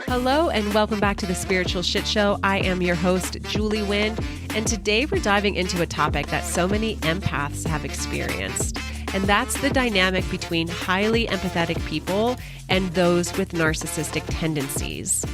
Hello and welcome back to the Spiritual Shitshow. I am your host, Julie Wynn, and today we're diving into a topic that so many empaths have experienced, and that's the dynamic between highly empathetic people and those with narcissistic tendencies.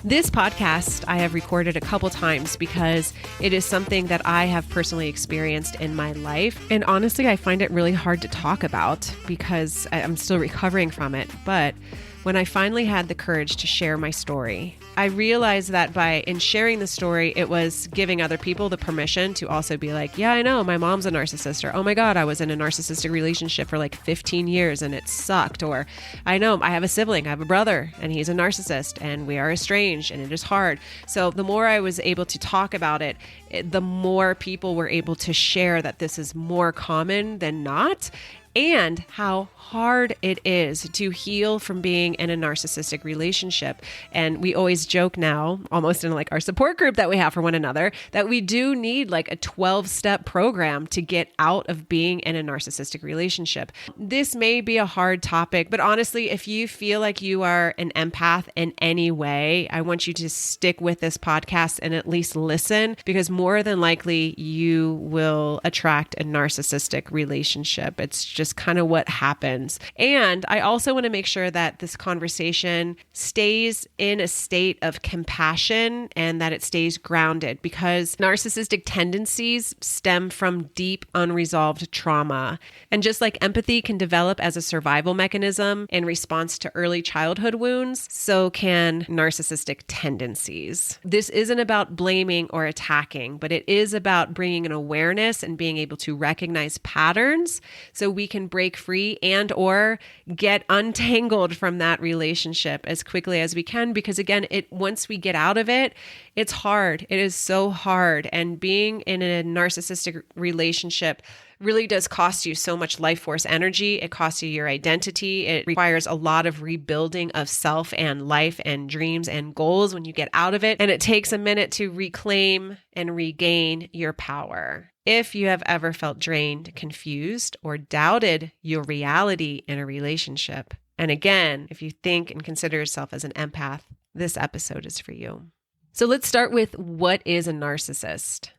This podcast I have recorded a couple times because it is something that I have personally experienced in my life. And honestly, I find it really hard to talk about because I'm still recovering from it. But when I finally had the courage to share my story, I realized that in sharing the story, it was giving other people the permission to also be like, yeah, I know my mom's a narcissist, or oh my God, I was in a narcissistic relationship for like 15 years and it sucked, or I know I have a sibling, I have a brother and he's a narcissist and we are estranged and it is hard. So the more I was able to talk about it, the more people were able to share that this is more common than not, and how hard it is to heal from being in a narcissistic relationship. And we always joke now, almost in like our support group that we have for one another, that we do need like a 12-step program to get out of being in a narcissistic relationship. This may be a hard topic, but honestly, if you feel like you are an empath in any way, I want you to stick with this podcast and at least listen, because more than likely you will attract a narcissistic relationship. It's just kind of what happens. And I also want to make sure that this conversation stays in a state of compassion and that it stays grounded, because narcissistic tendencies stem from deep unresolved trauma. And just like empathy can develop as a survival mechanism in response to early childhood wounds, so can narcissistic tendencies. This isn't about blaming or attacking, but it is about bringing an awareness and being able to recognize patterns so we can break free and or get untangled from that relationship as quickly as we can. Because again, once we get out of it, it's hard. It is so hard. And being in a narcissistic relationship really does cost you so much life force energy. It costs you your identity. It requires a lot of rebuilding of self and life and dreams and goals when you get out of it. And it takes a minute to reclaim and regain your power. If you have ever felt drained, confused, or doubted your reality in a relationship, and again, if you think and consider yourself as an empath, this episode is for you. So let's start with, what is a narcissist?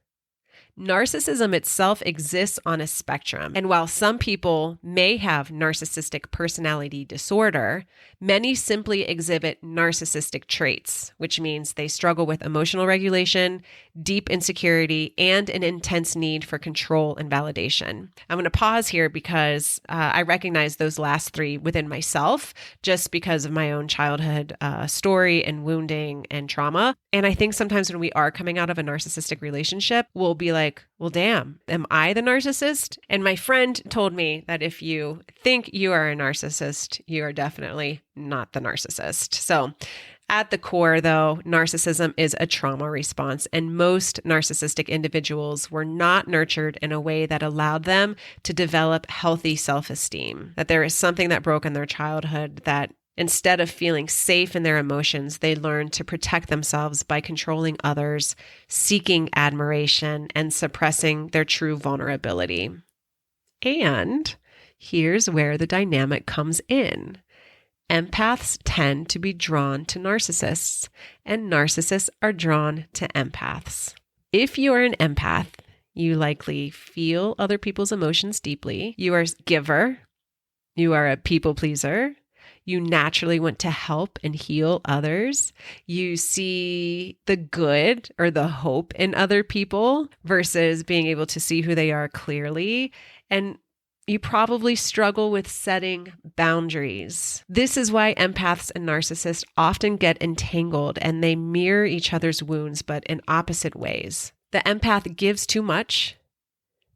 Narcissism itself exists on a spectrum, and while some people may have narcissistic personality disorder, many simply exhibit narcissistic traits, which means they struggle with emotional regulation, deep insecurity, and an intense need for control and validation. I'm going to pause here because I recognize those last three within myself just because of my own childhood story and wounding and trauma. And I think sometimes when we are coming out of a narcissistic relationship, we'll be like, well, damn, am I the narcissist? And my friend told me that if you think you are a narcissist, you are definitely not the narcissist. So at the core, though, narcissism is a trauma response, and most narcissistic individuals were not nurtured in a way that allowed them to develop healthy self-esteem, that there is something that broke in their childhood that instead of feeling safe in their emotions, they learned to protect themselves by controlling others, seeking admiration, and suppressing their true vulnerability. And here's where the dynamic comes in. Empaths tend to be drawn to narcissists, and narcissists are drawn to empaths. If you are an empath, you likely feel other people's emotions deeply. You are a giver. You are a people pleaser. You naturally want to help and heal others. You see the good or the hope in other people versus being able to see who they are clearly. And you probably struggle with setting boundaries. This is why empaths and narcissists often get entangled, and they mirror each other's wounds, but in opposite ways. The empath gives too much.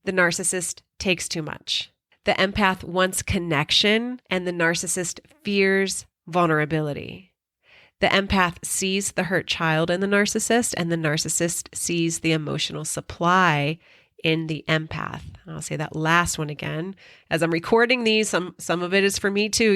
The narcissist takes too much. The empath wants connection, and the narcissist fears vulnerability. The empath sees the hurt child in the narcissist, and the narcissist sees the emotional supply in the empath. I'll say that last one again. As I'm recording these, some of it is for me too,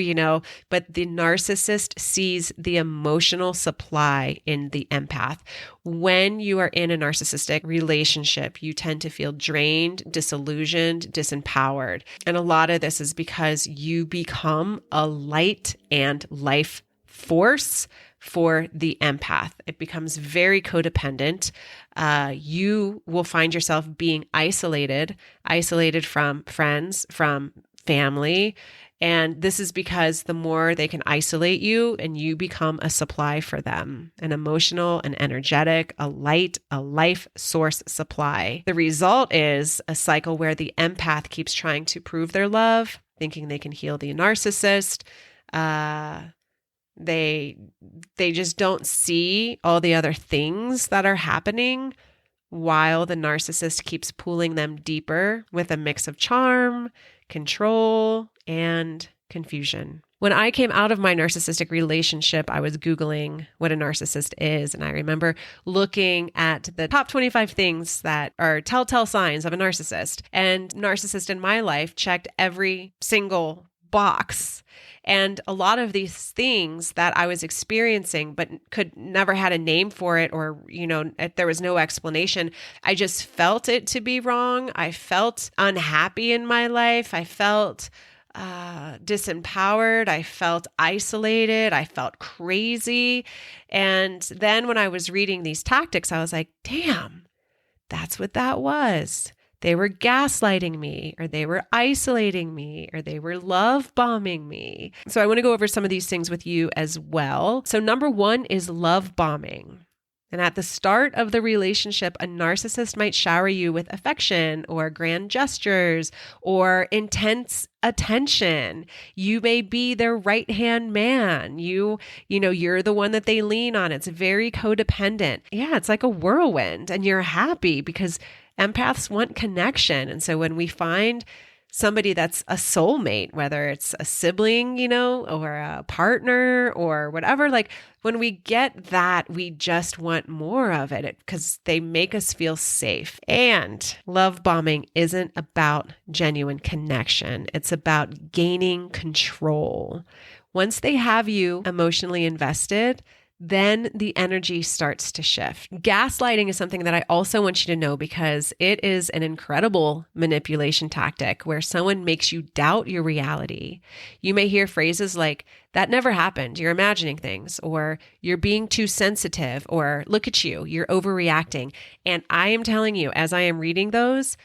but the narcissist sees the emotional supply in the empath. When you are in a narcissistic relationship, you tend to feel drained, disillusioned, disempowered. And a lot of this is because you become a light and life force for the empath. It becomes very codependent. You will find yourself being isolated from friends, from family. And this is because the more they can isolate you and you become a supply for them, an emotional, an energetic, a light, a life source supply. The result is a cycle where the empath keeps trying to prove their love, thinking they can heal the narcissist. They just don't see all the other things that are happening while the narcissist keeps pulling them deeper with a mix of charm, control, and confusion. When I came out of my narcissistic relationship, I was Googling what a narcissist is. And I remember looking at the top 25 things that are telltale signs of a narcissist. And narcissist in my life checked every single box. And a lot of these things that I was experiencing, but could never had a name for it, or, there was no explanation. I just felt it to be wrong. I felt unhappy in my life. I felt disempowered. I felt isolated. I felt crazy. And then when I was reading these tactics, I was like, damn, that's what that was. They were gaslighting me, or they were isolating me, or they were love bombing me. So I want to go over some of these things with you as well. So number one is love bombing. And at the start of the relationship, a narcissist might shower you with affection or grand gestures or intense attention. You may be their right-hand man. You're the one that they lean on. It's very codependent. Yeah, it's like a whirlwind, and you're happy because empaths want connection. And so when we find somebody that's a soulmate, whether it's a sibling, or a partner or whatever, like when we get that, we just want more of it because they make us feel safe. And love bombing isn't about genuine connection. It's about gaining control. Once they have you emotionally invested, then the energy starts to shift. Gaslighting is something that I also want you to know because it is an incredible manipulation tactic where someone makes you doubt your reality. You may hear phrases like, that never happened, you're imagining things, or you're being too sensitive, or look at you, you're overreacting. And I am telling you, as I am reading those,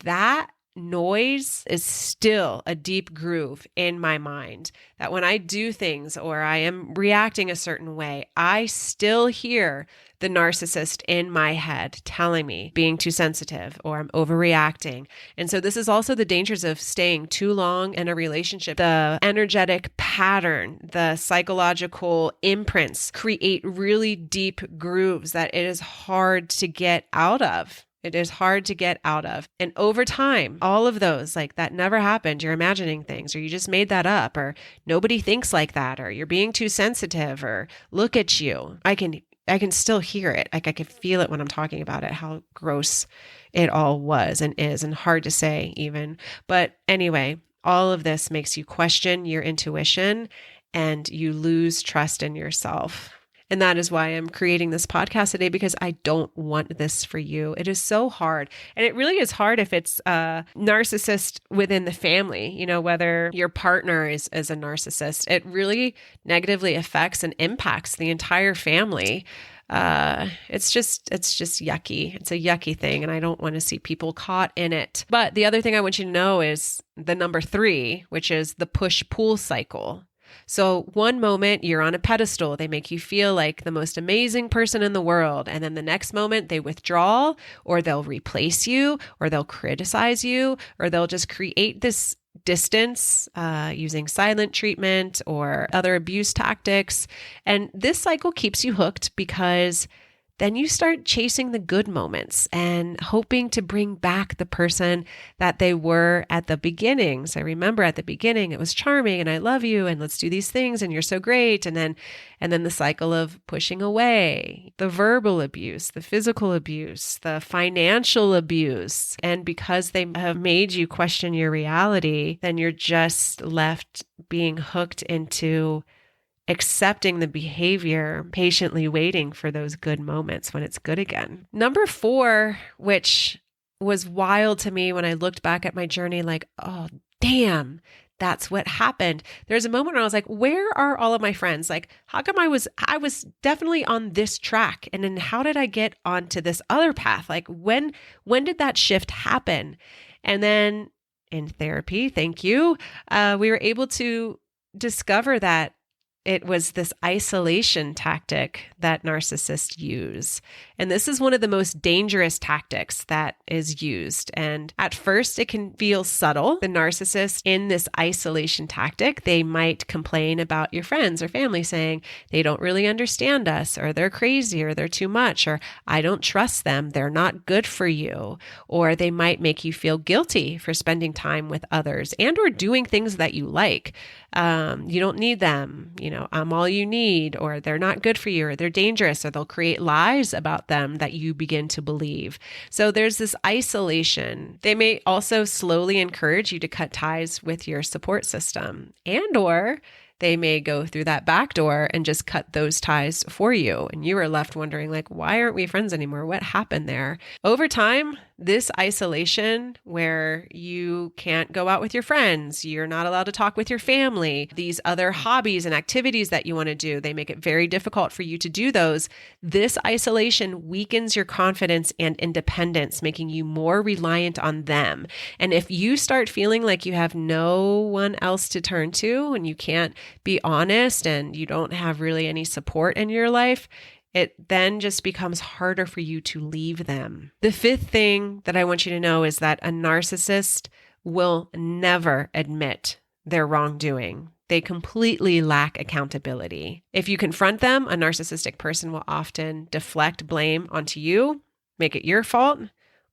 that noise is still a deep groove in my mind, that when I do things or I am reacting a certain way, I still hear the narcissist in my head telling me being too sensitive or I'm overreacting. And so this is also the dangers of staying too long in a relationship. The energetic pattern, the psychological imprints create really deep grooves that it is hard to get out of. It is hard to get out of. And over time, all of those, like that never happened, you're imagining things, or you just made that up, or nobody thinks like that, or you're being too sensitive, or look at you. I can still hear it. Like I can feel it when I'm talking about it, how gross it all was and is, and hard to say even. But anyway, all of this makes you question your intuition and you lose trust in yourself. And that is why I'm creating this podcast today, because I don't want this for you. It is so hard. And it really is hard if it's a narcissist within the family, whether your partner is a narcissist. It really negatively affects and impacts the entire family. It's just yucky. It's a yucky thing. And I don't want to see people caught in it. But the other thing I want you to know is the number 3, which is the push-pull cycle. So one moment you're on a pedestal, they make you feel like the most amazing person in the world. And then the next moment they withdraw, or they'll replace you, or they'll criticize you, or they'll just create this distance using silent treatment or other abuse tactics. And this cycle keeps you hooked because then you start chasing the good moments and hoping to bring back the person that they were at the beginning. So I remember at the beginning, it was charming and I love you and let's do these things and you're so great. And then the cycle of pushing away, the verbal abuse, the physical abuse, the financial abuse. And because they have made you question your reality, then you're just left being hooked into accepting the behavior, patiently waiting for those good moments when it's good again. Number 4, which was wild to me when I looked back at my journey, like, oh, damn, that's what happened. There's a moment where I was like, where are all of my friends? Like, how come I was definitely on this track? And then how did I get onto this other path? Like, when did that shift happen? And then in therapy, thank you, we were able to discover that it was this isolation tactic that narcissists use. And this is one of the most dangerous tactics that is used. And at first, it can feel subtle. The narcissist in this isolation tactic, they might complain about your friends or family saying they don't really understand us, or they're crazy, or they're too much, or I don't trust them, they're not good for you. Or they might make you feel guilty for spending time with others and or doing things that you like. You don't need them, I'm all you need, or they're not good for you, or they're dangerous, or they'll create lies about them that you begin to believe. So there's this isolation. They may also slowly encourage you to cut ties with your support system, and or they may go through that back door and just cut those ties for you. And you are left wondering, like, why aren't we friends anymore? What happened there? Over time, this isolation where you can't go out with your friends, you're not allowed to talk with your family, these other hobbies and activities that you want to do, they make it very difficult for you to do those. This isolation weakens your confidence and independence, making you more reliant on them. And if you start feeling like you have no one else to turn to and you can't be honest and you don't have really any support in your life, it then just becomes harder for you to leave them. The 5th thing that I want you to know is that a narcissist will never admit their wrongdoing. They completely lack accountability. If you confront them, a narcissistic person will often deflect blame onto you, make it your fault,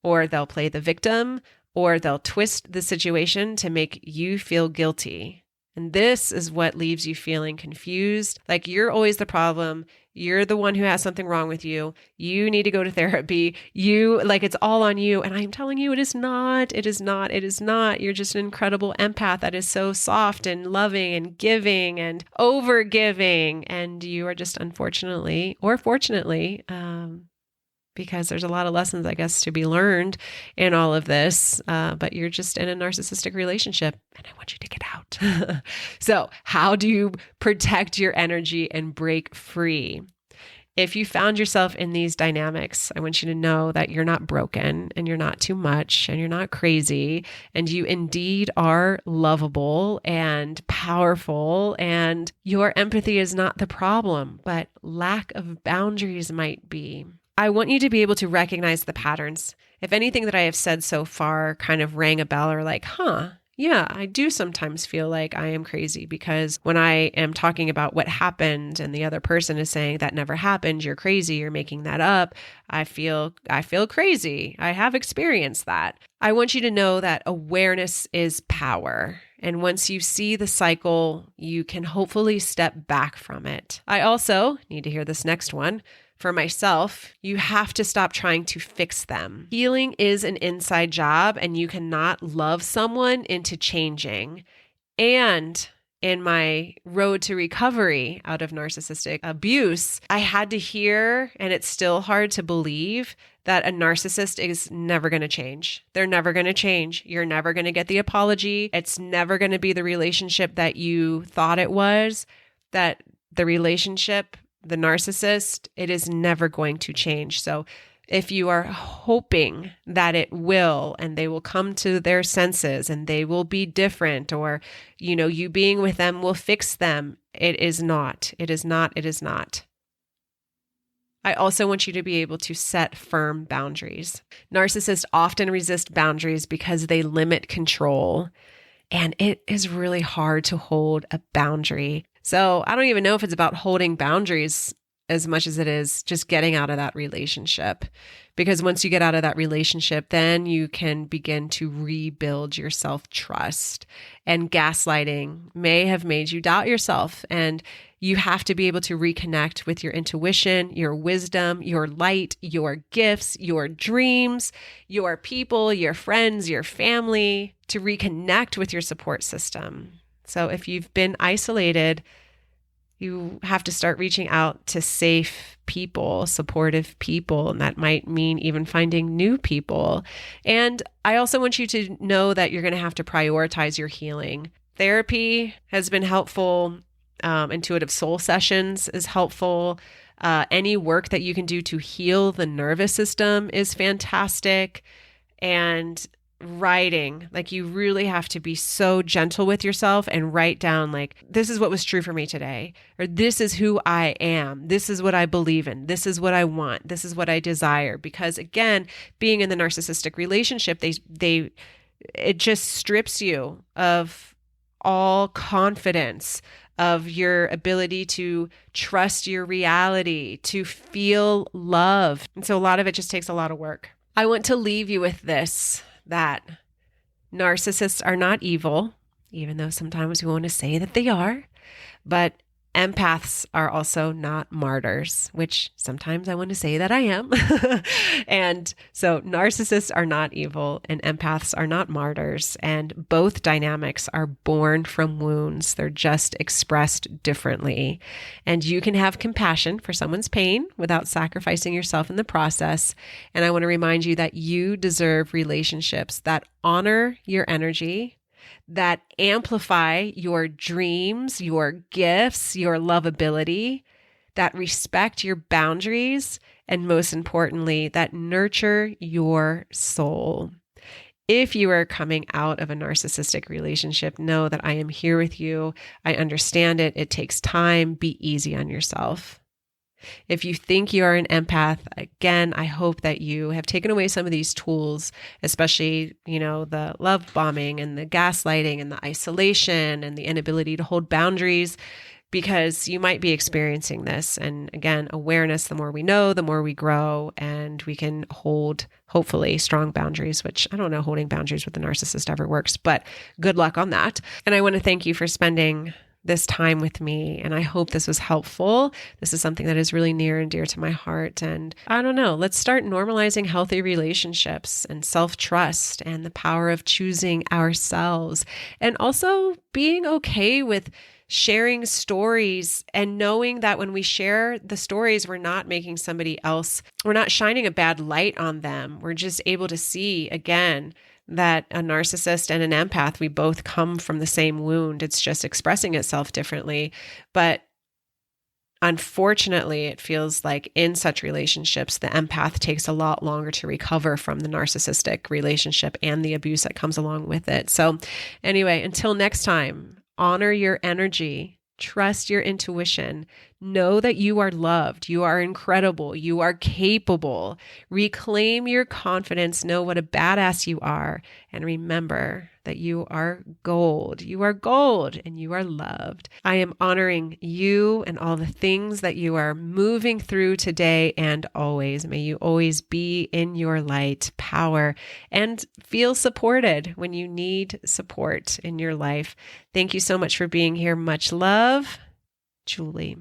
or they'll play the victim, or they'll twist the situation to make you feel guilty. And this is what leaves you feeling confused, like you're always the problem. You're the one who has something wrong with you. You need to go to therapy. It's all on you. And I'm telling you, it is not. It is not. It is not. You're just an incredible empath that is so soft and loving and giving and over giving. And you are just unfortunately or fortunately, because there's a lot of lessons, I guess, to be learned in all of this, but you're just in a narcissistic relationship and I want you to get out. So how do you protect your energy and break free? If you found yourself in these dynamics, I want you to know that you're not broken and you're not too much and you're not crazy and you indeed are lovable and powerful and your empathy is not the problem, but lack of boundaries might be. I want you to be able to recognize the patterns. If anything that I have said so far kind of rang a bell or like, yeah, I do sometimes feel like I am crazy because when I am talking about what happened and the other person is saying that never happened, you're crazy, you're making that up, I feel crazy. I have experienced that. I want you to know that awareness is power. And once you see the cycle, you can hopefully step back from it. I also need to hear this next one. For myself, you have to stop trying to fix them. Healing is an inside job and you cannot love someone into changing. And in my road to recovery out of narcissistic abuse, I had to hear, and it's still hard to believe, that a narcissist is never going to change. They're never going to change. You're never going to get the apology. It's never going to be the relationship that you thought it was, that the relationship, the narcissist, it is never going to change. So if you are hoping that it will, and they will come to their senses and they will be different, or, you being with them will fix them, it is not. It is not. It is not. I also want you to be able to set firm boundaries. Narcissists often resist boundaries because they limit control, and it is really hard to hold a boundary. So I don't even know if it's about holding boundaries as much as it is just getting out of that relationship. Because once you get out of that relationship, then you can begin to rebuild your self-trust. And gaslighting may have made you doubt yourself. And you have to be able to reconnect with your intuition, your wisdom, your light, your gifts, your dreams, your people, your friends, your family, to reconnect with your support system. So if you've been isolated, you have to start reaching out to safe people, supportive people, and that might mean even finding new people. And I also want you to know that you're going to have to prioritize your healing. Therapy has been helpful. Intuitive soul sessions is helpful. Any work that you can do to heal the nervous system is fantastic. And writing, like you really have to be so gentle with yourself and write down like, this is what was true for me today, or this is who I am. This is what I believe in. This is what I want. This is what I desire. Because again, being in the narcissistic relationship, it just strips you of all confidence, of your ability to trust your reality, to feel love. And so a lot of it just takes a lot of work. I want to leave you with this, that narcissists are not evil, even though sometimes we want to say that they are, but empaths are also not martyrs, which sometimes I want to say that I am. And so narcissists are not evil and empaths are not martyrs. And both dynamics are born from wounds. They're just expressed differently. And you can have compassion for someone's pain without sacrificing yourself in the process. And I want to remind you that you deserve relationships that honor your energy, that amplify your dreams, your gifts, your lovability, that respect your boundaries, and most importantly, that nurture your soul. If you are coming out of a narcissistic relationship, know that I am here with you. I understand it. It takes time. Be easy on yourself. If you think you are an empath, again, I hope that you have taken away some of these tools, especially, the love bombing and the gaslighting and the isolation and the inability to hold boundaries, because you might be experiencing this. And again, awareness, the more we know, the more we grow, and we can hold, hopefully, strong boundaries, which I don't know holding boundaries with a narcissist ever works, but good luck on that. And I want to thank you for spending this time with me. And I hope this was helpful. This is something that is really near and dear to my heart. And I don't know, let's start normalizing healthy relationships and self-trust and the power of choosing ourselves, and also being okay with sharing stories and knowing that when we share the stories, we're not making somebody else, we're not shining a bad light on them. We're just able to see again that a narcissist and an empath, we both come from the same wound. It's just expressing itself differently. But unfortunately, it feels like in such relationships, the empath takes a lot longer to recover from the narcissistic relationship and the abuse that comes along with it. So anyway, until next time, honor your energy. Trust your intuition. Know that you are loved. You are incredible. You are capable. Reclaim your confidence. Know what a badass you are. And remember that you are gold. You are gold and you are loved. I am honoring you and all the things that you are moving through today and always. May you always be in your light, power, and feel supported when you need support in your life. Thank you so much for being here. Much love, Julie.